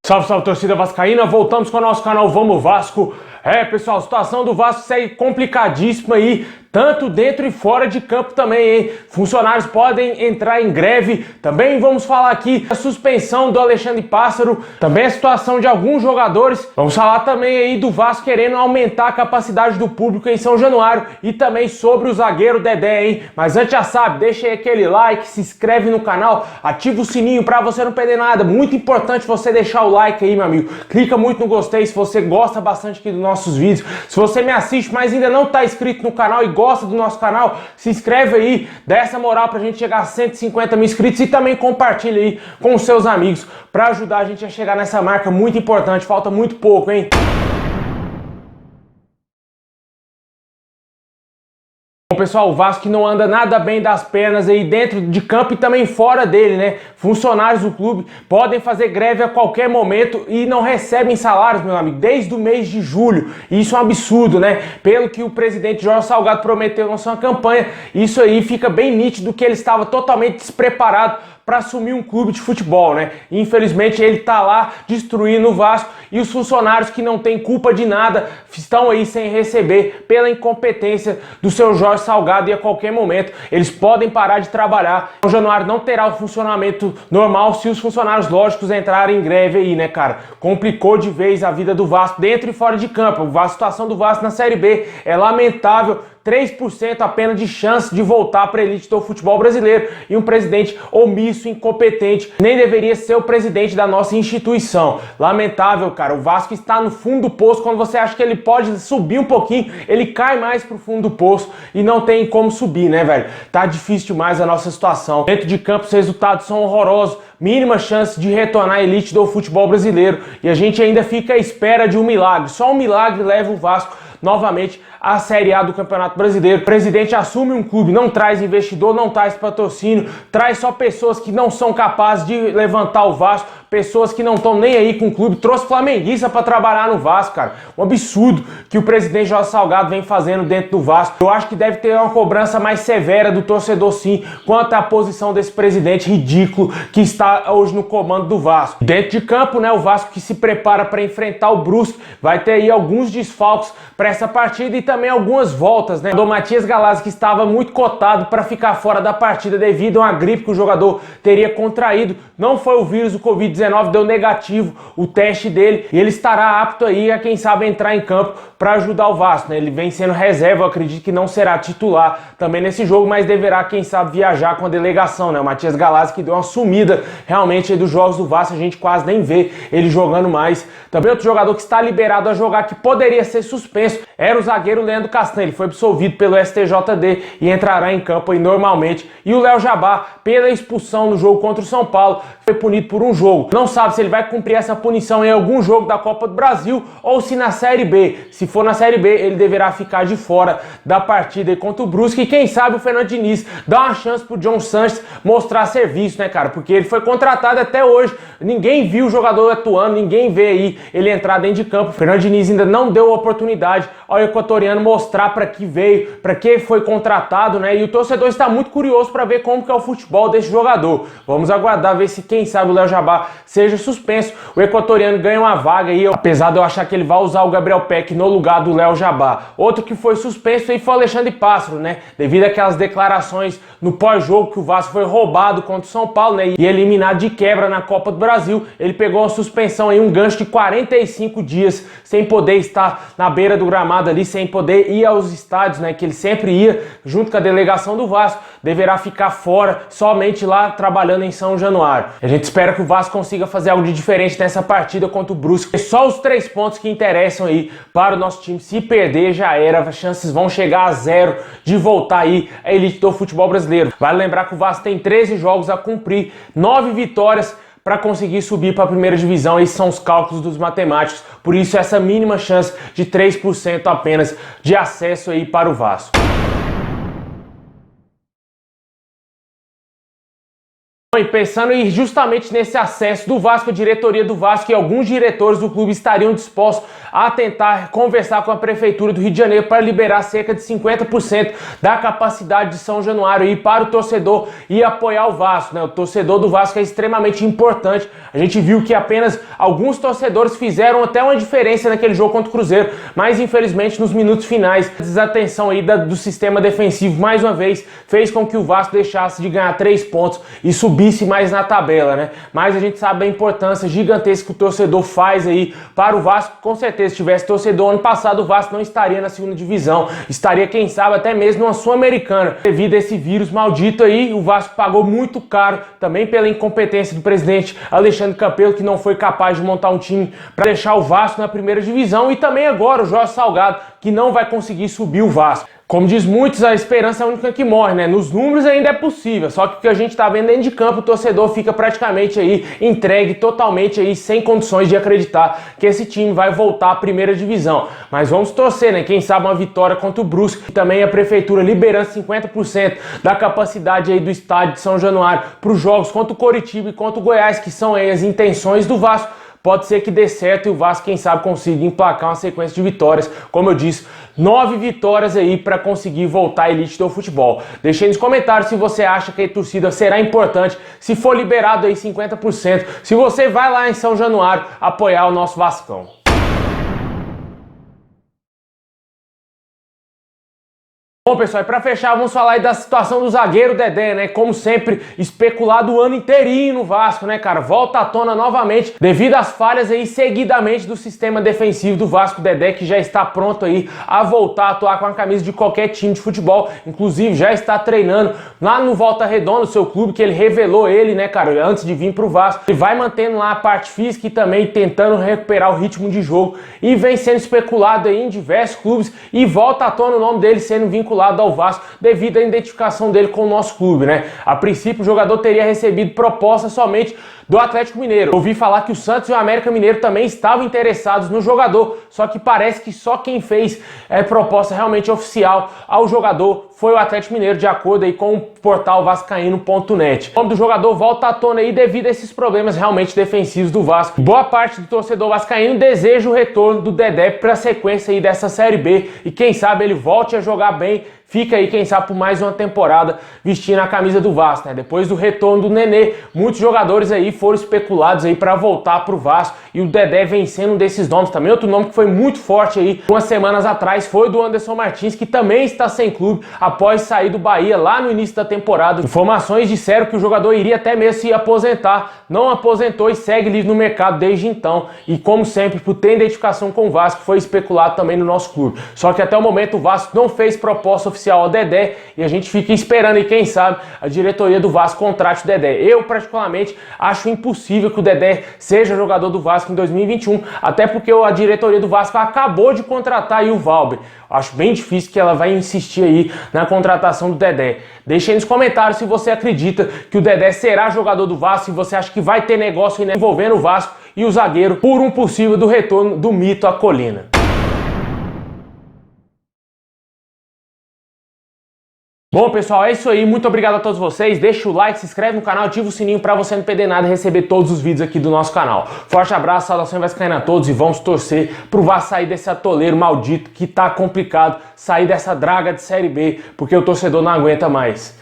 Salve, salve, torcida vascaína, voltamos com o nosso canal Vamos Vasco. Pessoal, a situação do Vasco segue complicadíssima aí, tanto dentro e fora de campo também, hein? Funcionários podem entrar em greve. Também vamos falar aqui da suspensão do Alexandre Pássaro, também a situação de alguns jogadores. Vamos falar também aí do Vasco querendo aumentar a capacidade do público em São Januário e também sobre o zagueiro Dedé, hein? Mas antes já sabe, deixa aí aquele like, se inscreve no canal, ativa o sininho pra você não perder nada. Muito importante você deixar o like aí, meu amigo. Clica muito no gostei se você gosta bastante aqui dos nossos vídeos. Se você me assiste, mas ainda não tá inscrito no canal e gosta do nosso canal, se inscreve aí, dá essa moral pra gente chegar a 150 mil inscritos e também compartilha aí com os seus amigos pra ajudar a gente a chegar nessa marca muito importante. Falta muito pouco, hein? Bom, pessoal, o Vasco não anda nada bem das pernas aí dentro de campo e também fora dele, né? Funcionários do clube podem fazer greve a qualquer momento e não recebem salários, meu amigo, desde o mês de julho. E isso é um absurdo, né? Pelo que o presidente Jorge Salgado prometeu na sua campanha, isso aí fica bem nítido que ele estava totalmente despreparado para assumir um clube de futebol, né? E, infelizmente ele tá lá destruindo o Vasco e os funcionários que não têm culpa de nada estão aí sem receber pela incompetência do seu Jorge Salgado e a qualquer momento eles podem parar de trabalhar. O Januário não terá o funcionamento normal se os funcionários lógicos entrarem em greve aí, né, cara? Complicou de vez a vida do Vasco dentro e fora de campo. A situação do Vasco na Série B é lamentável. 3% apenas de chance de voltar para a elite do futebol brasileiro e um presidente omisso, incompetente, nem deveria ser o presidente da nossa instituição. Lamentável, cara, o Vasco está no fundo do poço. Quando você acha que ele pode subir um pouquinho, ele cai mais pro fundo do poço e não tem como subir, né, velho? Tá difícil demais a nossa situação. Dentro de campo os resultados são horrorosos, mínima chance de retornar à elite do futebol brasileiro e a gente ainda fica à espera de um milagre. Só um milagre leva o Vasco novamente a Série A do Campeonato Brasileiro. O presidente assume um clube, não traz investidor, não traz patrocínio, traz só pessoas que não são capazes de levantar o Vasco, pessoas que não estão nem aí com o clube, trouxe flamenguista para trabalhar no Vasco, cara. Um absurdo que o presidente Jorge Salgado vem fazendo dentro do Vasco. Eu acho que deve ter uma cobrança mais severa do torcedor, sim, quanto à posição desse presidente ridículo que está hoje no comando do Vasco. Dentro de campo, né, o Vasco que se prepara para enfrentar o Brusque, vai ter aí alguns desfalques para essa partida e também algumas voltas, né? O Matias Galazzi, que estava muito cotado para ficar fora da partida devido a uma gripe que o jogador teria contraído, não foi o vírus do Covid-19, deu negativo o teste dele e ele estará apto aí a, quem sabe, entrar em campo para ajudar o Vasco, né? Ele vem sendo reserva, eu acredito que não será titular também nesse jogo, mas deverá, quem sabe, viajar com a delegação, né? O Matias Galazzi, que deu uma sumida realmente aí dos jogos do Vasco, a gente quase nem vê ele jogando mais. Também outro jogador que está liberado a jogar, que poderia ser suspenso, era o zagueiro Leandro Castanho. Ele foi absolvido pelo STJD e entrará em campo aí normalmente. E o Léo Jabá, pela expulsão no jogo contra o São Paulo, foi punido por um jogo. Não sabe se ele vai cumprir essa punição em algum jogo da Copa do Brasil ou se na Série B. Se for na Série B, ele deverá ficar de fora da partida aí contra o Brusque. E quem sabe o Fernando Diniz dá uma chance pro John Sanches mostrar serviço, né, cara? Porque ele foi contratado até hoje. Ninguém viu o jogador atuando, ninguém vê aí ele entrar dentro de campo. O Fernando Diniz ainda não deu a oportunidade ao equatoriano mostrar para que veio, para que foi contratado, né? E o torcedor está muito curioso para ver como que é o futebol desse jogador. Vamos aguardar, ver se, quem sabe, o Léo Jabá seja suspenso. O equatoriano ganha uma vaga aí, apesar de eu achar que ele vai usar o Gabriel Peck no lugar do Léo Jabá. Outro que foi suspenso aí foi o Alexandre Pássaro, né? Devido àquelas declarações no pós-jogo que o Vasco foi roubado contra o São Paulo, né? E eliminado de quebra na Copa do Brasil. Ele pegou uma suspensão aí, um gancho de 45 dias sem poder estar na beira do gramado ali, sem poder ir aos estádios, né, que ele sempre ia junto com a delegação do Vasco. Deverá ficar fora, somente lá trabalhando em São Januário. A gente espera que o Vasco consiga fazer algo de diferente nessa partida contra o Brusque. É só os 3 pontos que interessam aí para o nosso time. Se perder, já era. As chances vão chegar a 0 de voltar aí à elite do futebol brasileiro. Vale lembrar que o Vasco tem 13 jogos a cumprir, 9 vitórias para conseguir subir para a primeira divisão. Esses são os cálculos dos matemáticos. Por isso, essa mínima chance de 3% apenas de acesso aí para o Vasco. E pensando justamente nesse acesso do Vasco, a diretoria do Vasco e alguns diretores do clube estariam dispostos a tentar conversar com a Prefeitura do Rio de Janeiro para liberar cerca de 50% da capacidade de São Januário aí para o torcedor e apoiar o Vasco, né? O torcedor do Vasco é extremamente importante. A gente viu que apenas alguns torcedores fizeram até uma diferença naquele jogo contra o Cruzeiro, mas infelizmente nos minutos finais, a desatenção aí do sistema defensivo mais uma vez fez com que o Vasco deixasse de ganhar 3 pontos e subisse mais na tabela, né? Mas a gente sabe a importância gigantesca que o torcedor faz aí para o Vasco. Com certeza, se tivesse torcedor ano passado, o Vasco não estaria na segunda divisão, estaria, quem sabe, até mesmo numa Sul-Americana. Devido a esse vírus maldito aí, o Vasco pagou muito caro, também pela incompetência do presidente Alexandre Campelo, que não foi capaz de montar um time para deixar o Vasco na primeira divisão, e também agora o Jorge Salgado, que não vai conseguir subir o Vasco. Como diz muitos, a esperança é a única que morre, né? Nos números ainda é possível, só que o que a gente tá vendo dentro de campo, o torcedor fica praticamente aí entregue totalmente aí, sem condições de acreditar que esse time vai voltar à primeira divisão. Mas vamos torcer, né? Quem sabe uma vitória contra o Brusque, e também a prefeitura liberando 50% da capacidade aí do estádio de São Januário para os jogos contra o Coritiba e contra o Goiás, que são aí as intenções do Vasco. Pode ser que dê certo e o Vasco, quem sabe, consiga emplacar uma sequência de vitórias. Como eu disse, 9 vitórias aí para conseguir voltar à elite do futebol. Deixe aí nos comentários se você acha que a torcida será importante, se for liberado aí 50%, se você vai lá em São Januário apoiar o nosso Vascão. Bom, pessoal, e para fechar, vamos falar aí da situação do zagueiro Dedé, né? Como sempre, especulado o ano inteirinho no Vasco, né, cara? Volta à tona novamente devido às falhas aí seguidamente do sistema defensivo do Vasco. Dedé, que já está pronto aí a voltar a atuar com a camisa de qualquer time de futebol, inclusive já está treinando lá no Volta Redonda, seu clube, que ele revelou ele, né, cara, antes de vir pro Vasco. Ele vai mantendo lá a parte física e também tentando recuperar o ritmo de jogo, e vem sendo especulado aí em diversos clubes, e volta à tona o nome dele sendo vinculado ao Vasco devido à identificação dele com o nosso clube, né? A princípio, o jogador teria recebido proposta somente do Atlético Mineiro. Ouvi falar que o Santos e o América Mineiro também estavam interessados no jogador, só que parece que só quem fez proposta realmente oficial ao jogador foi o Atlético Mineiro, de acordo aí com o portal vascaíno.net. O nome do jogador volta à tona aí devido a esses problemas realmente defensivos do Vasco. Boa parte do torcedor vascaíno deseja o retorno do Dedé para a sequência aí dessa Série B, e quem sabe ele volte a jogar bem, fica aí, quem sabe, por mais uma temporada vestindo a camisa do Vasco, né? Depois do retorno do Nenê, muitos jogadores aí foram especulados aí para voltar pro Vasco, e o Dedé vem sendo um desses nomes. Também outro nome que foi muito forte aí umas semanas atrás foi do Anderson Martins, que também está sem clube após sair do Bahia lá no início da temporada. Informações disseram que o jogador iria até mesmo se aposentar, não aposentou e segue livre no mercado desde então, e como sempre, por ter identificação com o Vasco, foi especulado também no nosso clube. Só que até o momento o Vasco não fez proposta oficial ao Dedé, e a gente fica esperando, e quem sabe a diretoria do Vasco contrate o Dedé. Eu particularmente acho impossível que o Dedé seja jogador do Vasco em 2021, até porque a diretoria do Vasco acabou de contratar aí o Valber. Acho bem difícil que ela vai insistir aí na contratação do Dedé. Deixe aí nos comentários se você acredita que o Dedé será jogador do Vasco, se você acha que vai ter negócio envolvendo o Vasco e o zagueiro por um possível do retorno do mito à Colina. Bom, pessoal, é isso aí. Muito obrigado a todos vocês. Deixa o like, se inscreve no canal, ativa o sininho para você não perder nada e receber todos os vídeos aqui do nosso canal. Forte abraço, saudações vascaína a todos, e vamos torcer pro Vasco sair desse atoleiro maldito que tá complicado, sair dessa draga de Série B, porque o torcedor não aguenta mais.